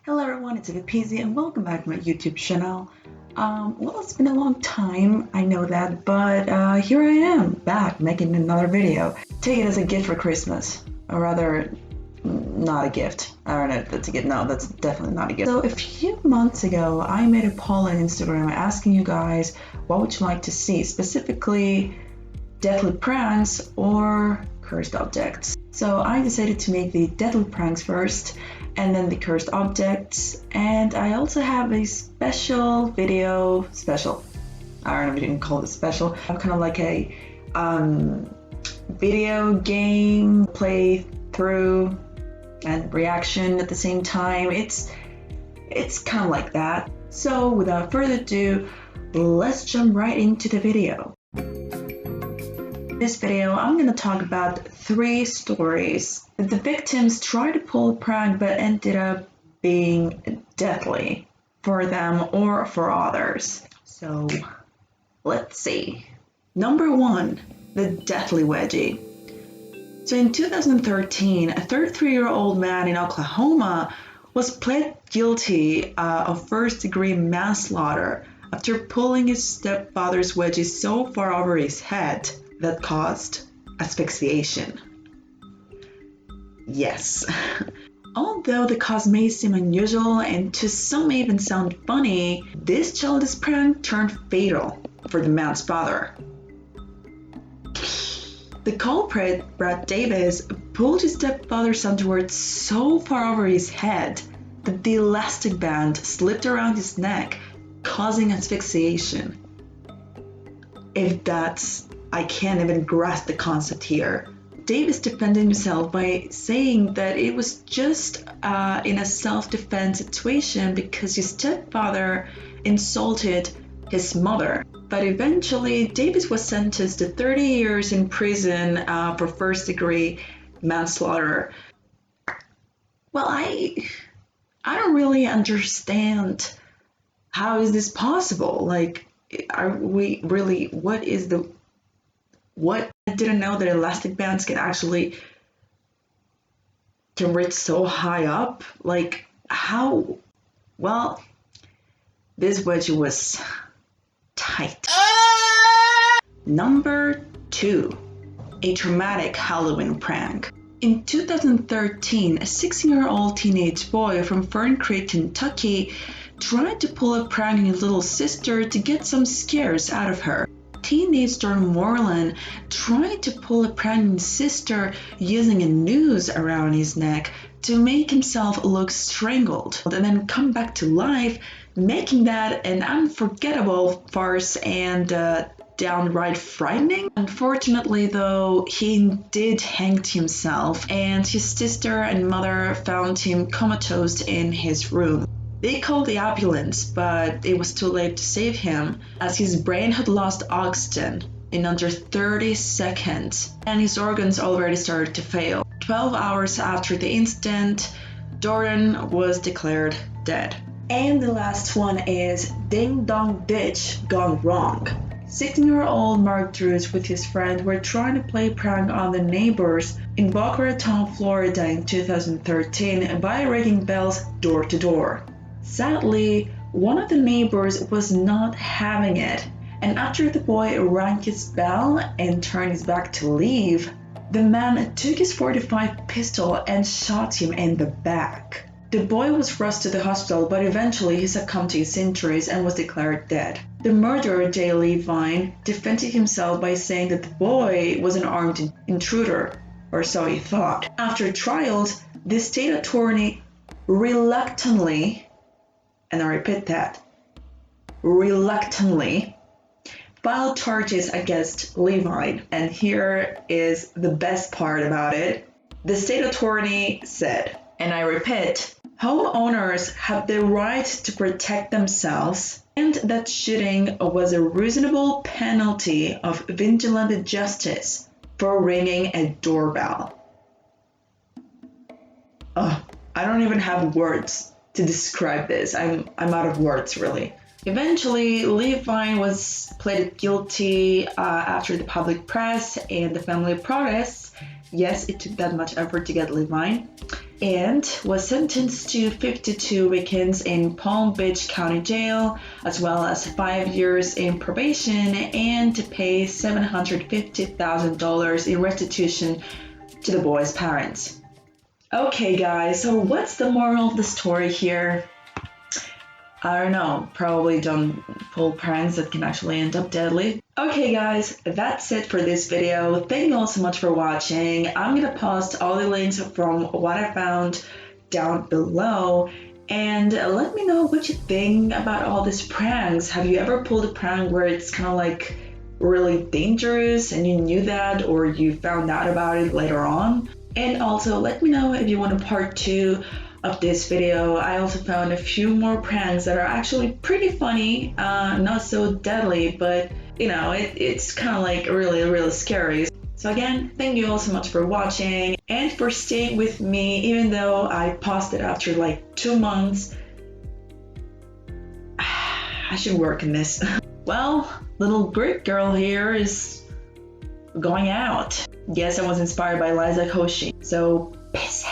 Hello everyone, it's Peasy and welcome back to my YouTube channel. Well, it's been a long time, I know that, but here I am, back, making another video. Take it as a gift for Christmas, or rather, not a gift. I don't know if that's a gift. No, that's definitely not a gift. So a few months ago, I made a poll on Instagram asking you guys what would you like to see, specifically deadly pranks or cursed objects. So I decided to make the deadly pranks first and then the cursed objects, and I also have a special, I don't know if you can call it special, kind of like a video game playthrough and reaction at the same time. It's kind of like that. So without further ado, let's jump right into the video. In this video, I'm going to talk about 3 stories that the victims tried to pull a prank but ended up being deadly for them or for others. So let's see. Number 1, the deathly wedgie. So in 2013, a 33-year-old man in Oklahoma was pled guilty of first-degree manslaughter after pulling his stepfather's wedgie so far over his head that caused asphyxiation. Yes. Although the cause may seem unusual and to some may even sound funny, this childish prank turned fatal for the man's father. The culprit, Brad Davis, pulled his stepfather's underwear so far over his head that the elastic band slipped around his neck, causing asphyxiation. I can't even grasp the concept here. Davis defended himself by saying that it was just in a self-defense situation because his stepfather insulted his mother. But eventually, Davis was sentenced to 30 years in prison for first-degree manslaughter. Well, I don't really understand how is this possible. Like, are we really? What? I didn't know that elastic bands can reach so high up. Like, how? Well, this wedgie was tight. Number 2, a traumatic Halloween prank. In 2013, a 16-year-old teenage boy from Fern Creek, Kentucky, tried to pull a prank on his little sister to get some scares out of her. Teenage Jordan Moreland tried to pull a prank on his sister using a noose around his neck to make himself look strangled and then come back to life, making that an unforgettable farce and downright frightening. Unfortunately though, he did hang himself and his sister and mother found him comatose in his room. They called the ambulance, but it was too late to save him as his brain had lost oxygen in under 30 seconds and his organs already started to fail. 12 hours after the incident, Jordan was declared dead. And the last one is Ding Dong Ditch Gone Wrong. 16-year-old Mark Drews with his friend were trying to play a prank on the neighbors in Boca Raton, Florida in 2013 by ringing bells door to door. Sadly, one of the neighbors was not having it, and after the boy rang his bell and turned his back to leave, the man took his .45 pistol and shot him in the back. The boy was rushed to the hospital, but eventually he succumbed to his injuries and was declared dead. The murderer, Jay Levine, defended himself by saying that the boy was an armed intruder, or so he thought. After trials, the state attorney reluctantly, and I repeat that, reluctantly, filed charges against Levine. And here is the best part about it. The state attorney said, and I repeat, homeowners have the right to protect themselves and that shooting was a reasonable penalty of vigilante justice for ringing a doorbell. I don't even have words to describe this. I'm out of words, really. Eventually, Levine was pleaded guilty after the public press and the family protests, Yes, it took that much effort to get Levine, and was sentenced to 52 weekends in Palm Beach County Jail, as well as 5 years in probation, and to pay $750,000 in restitution to the boy's parents. Okay, guys, so what's the moral of the story here? I don't know, probably don't pull pranks that can actually end up deadly. Okay guys, that's it for this video. Thank you all so much for watching. I'm gonna post all the links from what I found down below, and let me know what you think about all these pranks. Have you ever pulled a prank where it's kind of like really dangerous and you knew that, or you found out about it later on? And also let me know if you want a part 2 of this video. I also found a few more pranks that are actually pretty funny, not so deadly, but you know, it's kind of like really scary. So again, thank you all so much for watching and for staying with me, even though I paused it after like 2 months. I should work in this. Well, little Greek girl here is going out. Yes, I was inspired by Liza Koshy. So, peace